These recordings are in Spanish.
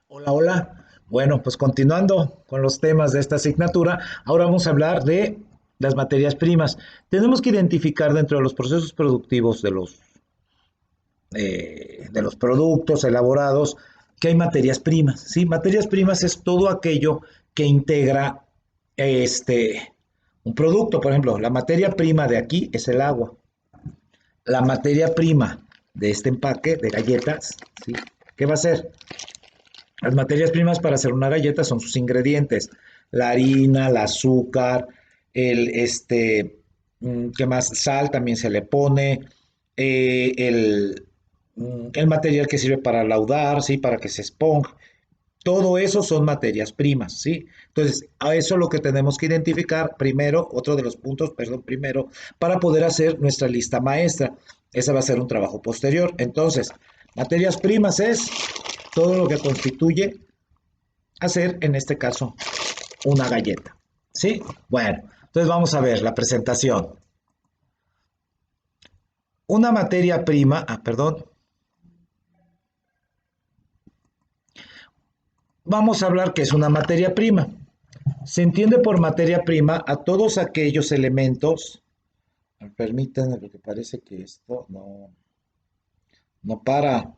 Hola, hola. Bueno, pues continuando con los temas de esta asignatura, ahora vamos a hablar de las materias primas. Tenemos que identificar dentro de los procesos productivos de los productos elaborados que hay materias primas. ¿Sí? Materias primas es todo aquello que integra un producto. Por ejemplo, la materia prima de aquí es el agua. La materia prima de este empaque de galletas, ¿sí? ¿Qué va a ser? Las materias primas para hacer una galleta son sus ingredientes, la harina, el azúcar, el ¿qué más? Sal también se le pone, el material que sirve para laudar, ¿sí? Para que se esponje. Todo eso son materias primas, ¿sí? Entonces, a eso lo que tenemos que identificar primero, otro de los puntos, perdón, primero, para poder hacer nuestra lista maestra. Ese va a ser un trabajo posterior. Entonces, materias primas es todo lo que constituye hacer, en este caso, una galleta. ¿Sí? Bueno, entonces vamos a ver la presentación. Una materia prima, perdón, vamos a hablar que es una materia prima. Se entiende por materia prima a todos aquellos elementos, permítanme porque parece que esto no para,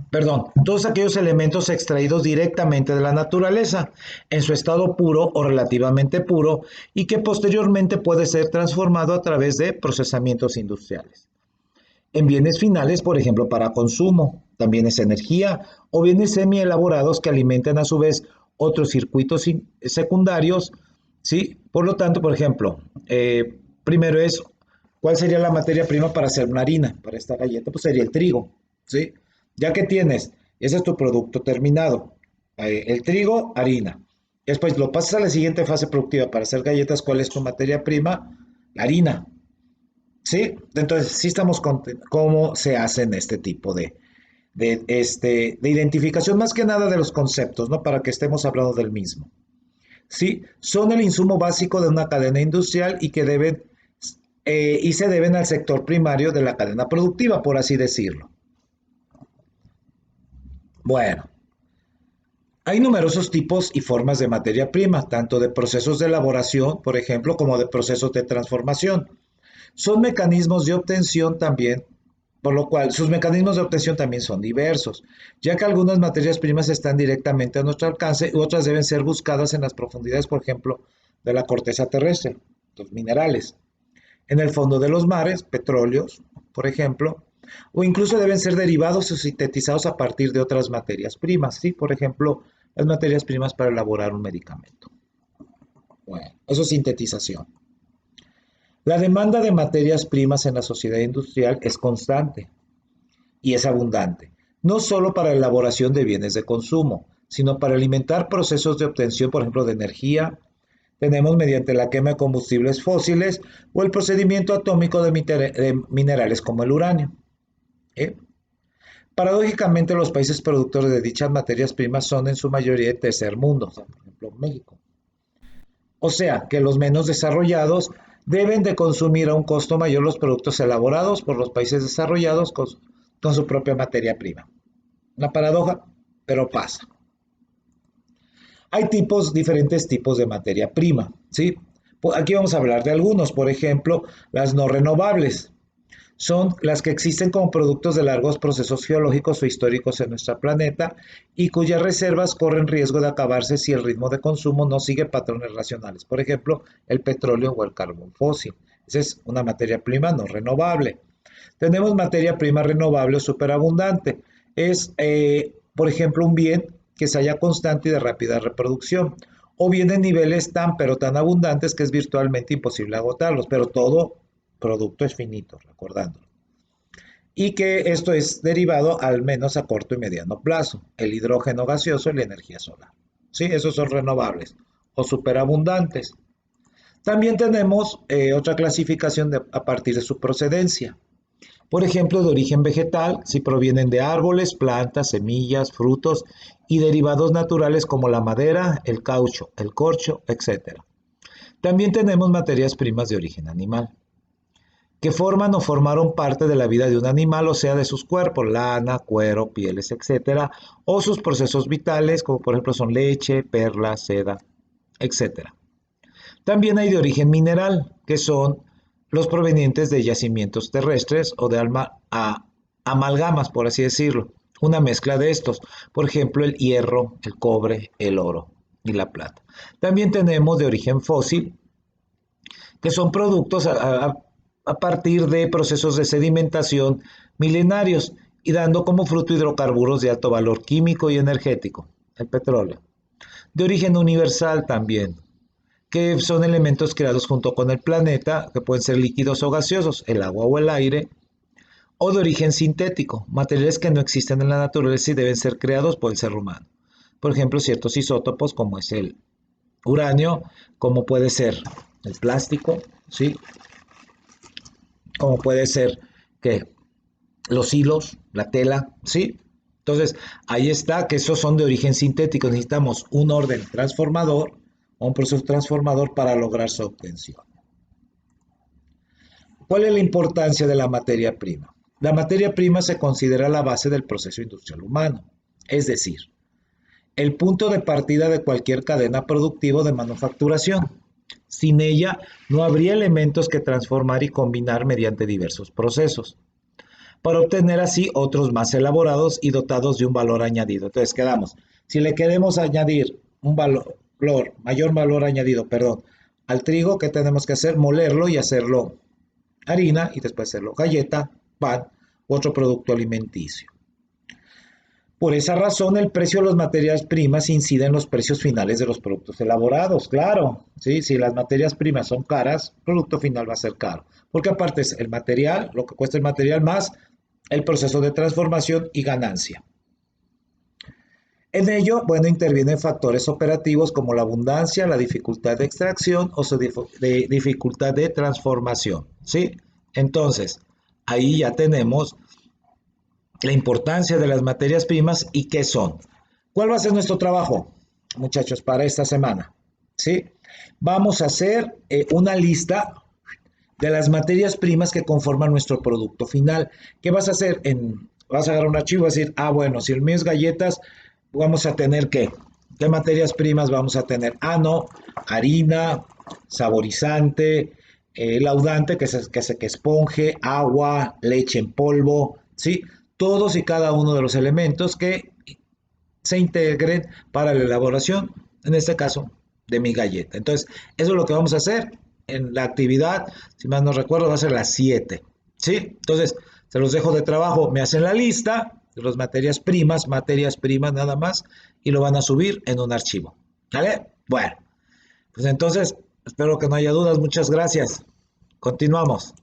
perdón, todos aquellos elementos extraídos directamente de la naturaleza, en su estado puro o relativamente puro, y que posteriormente puede ser transformado a través de procesamientos industriales. En bienes finales, por ejemplo, para consumo, también es energía, o bienes semi-elaborados que alimentan a su vez otros circuitos secundarios, ¿sí? Por lo tanto, por ejemplo, primero es, ¿cuál sería la materia prima para hacer una harina? Para esta galleta, pues sería el trigo, ¿sí? Ya que tienes, ese es tu producto terminado, el trigo, harina. Después lo pasas a la siguiente fase productiva para hacer galletas, ¿cuál es tu materia prima? La harina, ¿sí? Entonces, sí estamos con cómo se hacen este tipo de identificación, más que nada de los conceptos, ¿no? Para que estemos hablando del mismo. ¿Sí? Son el insumo básico de una cadena industrial y se deben al sector primario de la cadena productiva, por así decirlo. Bueno, hay numerosos tipos y formas de materia prima, tanto de procesos de elaboración, por ejemplo, como de procesos de transformación. Son mecanismos de obtención también, por lo cual sus mecanismos de obtención también son diversos, ya que algunas materias primas están directamente a nuestro alcance y otras deben ser buscadas en las profundidades, por ejemplo, de la corteza terrestre, los minerales, en el fondo de los mares, petróleos, por ejemplo, o incluso deben ser derivados o sintetizados a partir de otras materias primas, ¿sí? Por ejemplo, las materias primas para elaborar un medicamento. Bueno, eso es sintetización. La demanda de materias primas en la sociedad industrial es constante y es abundante, no solo para la elaboración de bienes de consumo, sino para alimentar procesos de obtención, por ejemplo, de energía. Tenemos mediante la quema de combustibles fósiles o el procedimiento atómico de minerales como el uranio. ¿Eh? Paradójicamente, los países productores de dichas materias primas son en su mayoría de tercer mundo, o sea, por ejemplo, México. O sea, que los menos desarrollados deben de consumir a un costo mayor los productos elaborados por los países desarrollados con su propia materia prima. Una paradoja, pero pasa. Hay diferentes tipos de materia prima, ¿sí? Aquí vamos a hablar de algunos, por ejemplo, las no renovables. Son las que existen como productos de largos procesos geológicos o históricos en nuestro planeta y cuyas reservas corren riesgo de acabarse si el ritmo de consumo no sigue patrones racionales. Por ejemplo, el petróleo o el carbón fósil. Esa es una materia prima no renovable. Tenemos materia prima renovable o superabundante. Es, por ejemplo, un bien que se halla constante y de rápida reproducción. O bien en niveles tan pero tan abundantes que es virtualmente imposible agotarlos. Pero todo producto es finito, recordándolo. Y que esto es derivado al menos a corto y mediano plazo. El hidrógeno gaseoso y la energía solar. ¿Sí? Esos son renovables o superabundantes. También tenemos otra clasificación a partir de su procedencia. Por ejemplo, de origen vegetal, si provienen de árboles, plantas, semillas, frutos y derivados naturales como la madera, el caucho, el corcho, etc. También tenemos materias primas de origen animal. que forman o formaron parte de la vida de un animal, o sea, de sus cuerpos, lana, cuero, pieles, etcétera, o sus procesos vitales, como por ejemplo son leche, perla, seda, etcétera. También hay de origen mineral, que son los provenientes de yacimientos terrestres o de amalgamas, por así decirlo, una mezcla de estos, por ejemplo, el hierro, el cobre, el oro y la plata. También tenemos de origen fósil, que son productos a partir de procesos de sedimentación milenarios y dando como fruto hidrocarburos de alto valor químico y energético, el petróleo. De origen universal también, que son elementos creados junto con el planeta, que pueden ser líquidos o gaseosos, el agua o el aire, o de origen sintético, materiales que no existen en la naturaleza y deben ser creados por el ser humano. Por ejemplo, ciertos isótopos como es el uranio, como puede ser el plástico, ¿sí? Como puede ser que los hilos, la tela, ¿sí? Entonces, ahí está que esos son de origen sintético. Necesitamos un orden transformador o un proceso transformador para lograr su obtención. ¿Cuál es la importancia de la materia prima? La materia prima se considera la base del proceso industrial humano, es decir, el punto de partida de cualquier cadena productiva de manufacturación. Sin ella, no habría elementos que transformar y combinar mediante diversos procesos, para obtener así otros más elaborados y dotados de un valor añadido. Entonces, quedamos, si le queremos añadir un valor, mayor valor añadido, perdón, al trigo, ¿qué tenemos que hacer? Molerlo y hacerlo harina y después hacerlo galleta, pan u otro producto alimenticio. Por esa razón, el precio de las materias primas incide en los precios finales de los productos elaborados, claro. ¿Sí? Si las materias primas son caras, el producto final va a ser caro. Porque aparte es el material, lo que cuesta el material más el proceso de transformación y ganancia. En ello, bueno, intervienen factores operativos como la abundancia, la dificultad de extracción o su dificultad de transformación, ¿sí? Entonces, ahí ya tenemos la importancia de las materias primas y qué son. ¿Cuál va a ser nuestro trabajo, muchachos, para esta semana? ¿Sí? Vamos a hacer una lista de las materias primas que conforman nuestro producto final. ¿Qué vas a hacer? Vas a agarrar un archivo y vas a decir, bueno, si el mío es galletas, vamos a tener ¿qué materias primas vamos a tener? No, harina, saborizante, laudante, que esponje, agua, leche en polvo, ¿sí? Todos y cada uno de los elementos que se integren para la elaboración, en este caso, de mi galleta. Entonces, eso es lo que vamos a hacer en la actividad, si mal no recuerdo, va a ser las 7, ¿sí? Entonces, se los dejo de trabajo, me hacen la lista de las materias primas nada más, y lo van a subir en un archivo, ¿vale? Bueno, pues entonces, espero que no haya dudas, muchas gracias. Continuamos.